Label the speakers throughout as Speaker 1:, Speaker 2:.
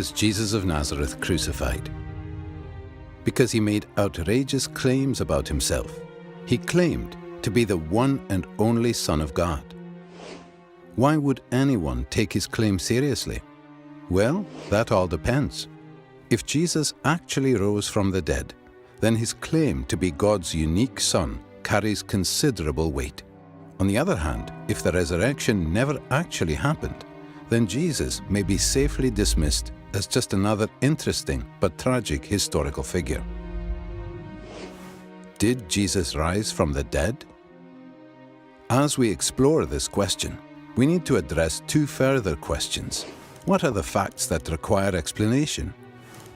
Speaker 1: was Jesus of Nazareth crucified? Because he made outrageous claims about himself. He claimed to be the one and only Son of God. Why would anyone take his claim seriously? Well, that all depends. If Jesus actually rose from the dead, then his claim to be God's unique Son carries considerable weight. On the other hand, if the resurrection never actually happened, then Jesus may be safely dismissed as just another interesting but tragic historical figure. Did Jesus rise from the dead? As we explore this question, we need to address two further questions. What are the facts that require explanation?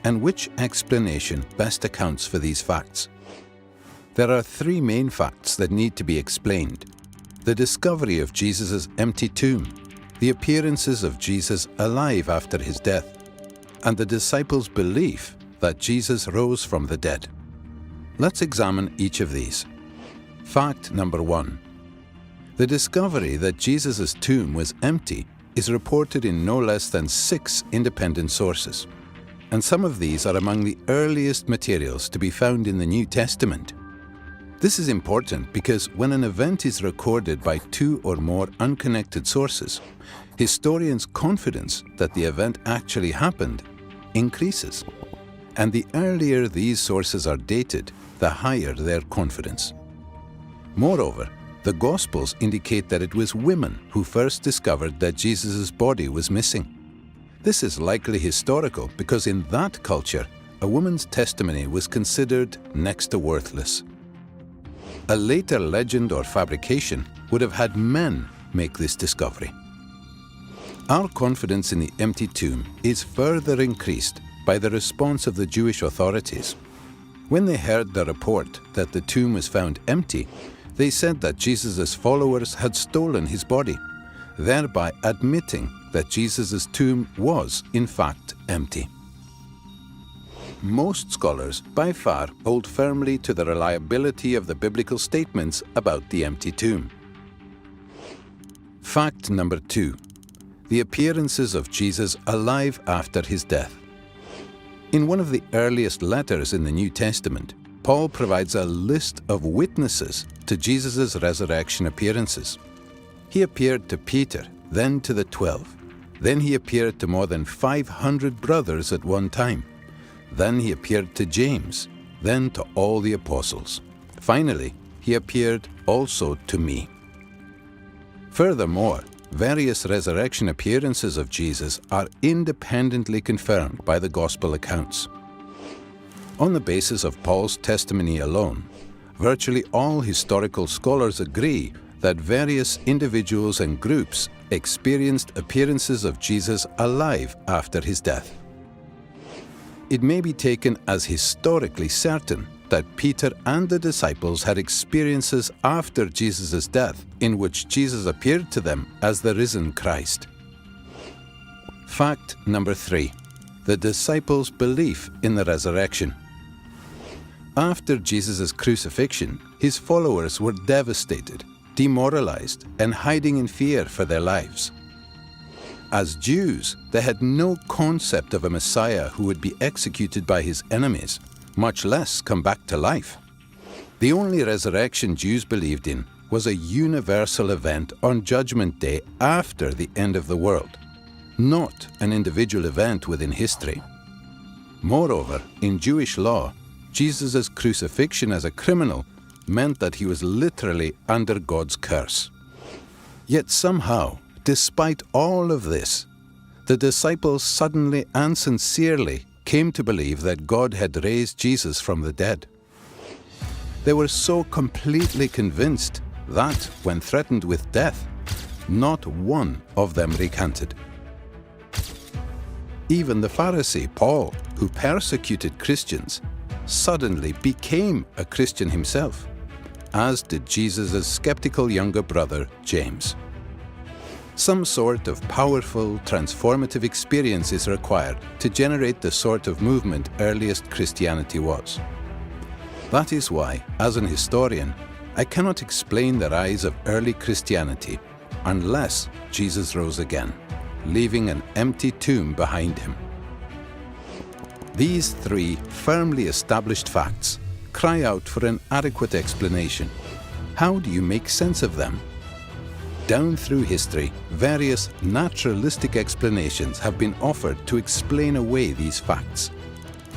Speaker 1: And which explanation best accounts for these facts? There are three main facts that need to be explained: the discovery of Jesus' empty tomb, the appearances of Jesus alive after his death, and the disciples' belief that Jesus rose from the dead. Let's examine each of these. Fact number 1. The discovery that Jesus' tomb was empty is reported in no less than 6 independent sources. And some of these are among the earliest materials to be found in the New Testament. This is important because when an event is recorded by 2 or more unconnected sources, historians' confidence that the event actually happened increases. And the earlier these sources are dated, the higher their confidence. Moreover, the Gospels indicate that it was women who first discovered that Jesus' body was missing. This is likely historical because in that culture, a woman's testimony was considered next to worthless. A later legend or fabrication would have had men make this discovery. Our confidence in the empty tomb is further increased by the response of the Jewish authorities. When they heard the report that the tomb was found empty, they said that Jesus' followers had stolen his body, thereby admitting that Jesus' tomb was, in fact, empty. Most scholars, by far, hold firmly to the reliability of the biblical statements about the empty tomb. Fact number 2. The appearances of Jesus alive after his death. In one of the earliest letters in the New Testament, Paul provides a list of witnesses to Jesus' resurrection appearances. He appeared to Peter, then to the 12. Then he appeared to more than 500 brothers at one time. Then he appeared to James, then to all the apostles. Finally, he appeared also to me. Furthermore, various resurrection appearances of Jesus are independently confirmed by the Gospel accounts. On the basis of Paul's testimony alone, virtually all historical scholars agree that various individuals and groups experienced appearances of Jesus alive after his death. It may be taken as historically certain that Peter and the disciples had experiences after Jesus' death in which Jesus appeared to them as the risen Christ. Fact number 3. The disciples' belief in the resurrection. After Jesus' crucifixion, his followers were devastated, demoralized, and hiding in fear for their lives. As Jews, they had no concept of a Messiah who would be executed by his enemies, much less come back to life. The only resurrection Jews believed in was a universal event on Judgment Day after the end of the world, not an individual event within history. Moreover, in Jewish law, Jesus' crucifixion as a criminal meant that he was literally under God's curse. Yet somehow, despite all of this, the disciples suddenly and sincerely came to believe that God had raised Jesus from the dead. They were so completely convinced that, when threatened with death, not one of them recanted. Even the Pharisee Paul, who persecuted Christians, suddenly became a Christian himself, as did Jesus' skeptical younger brother, James. Some sort of powerful, transformative experience is required to generate the sort of movement earliest Christianity was. That is why, as an historian, I cannot explain the rise of early Christianity unless Jesus rose again, leaving an empty tomb behind him. These three firmly established facts cry out for an adequate explanation. How do you make sense of them? Down through history, various naturalistic explanations have been offered to explain away these facts.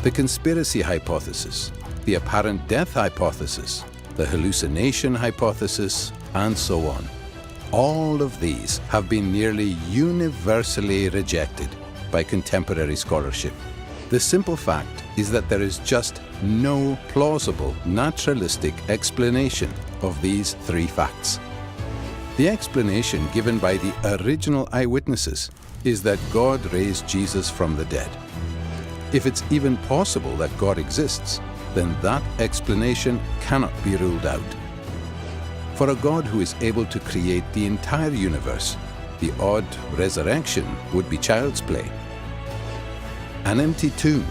Speaker 1: The conspiracy hypothesis, the apparent death hypothesis, the hallucination hypothesis, and so on. All of these have been nearly universally rejected by contemporary scholarship. The simple fact is that there is just no plausible naturalistic explanation of these three facts. The explanation given by the original eyewitnesses is that God raised Jesus from the dead. If it's even possible that God exists, then that explanation cannot be ruled out. For a God who is able to create the entire universe, the odd resurrection would be child's play. An empty tomb,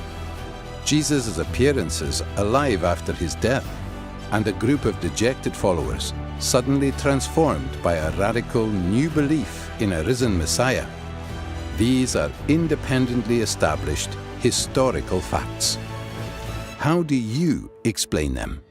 Speaker 1: Jesus' appearances alive after his death, and a group of dejected followers suddenly transformed by a radical new belief in a risen Messiah. These are independently established historical facts. How do you explain them?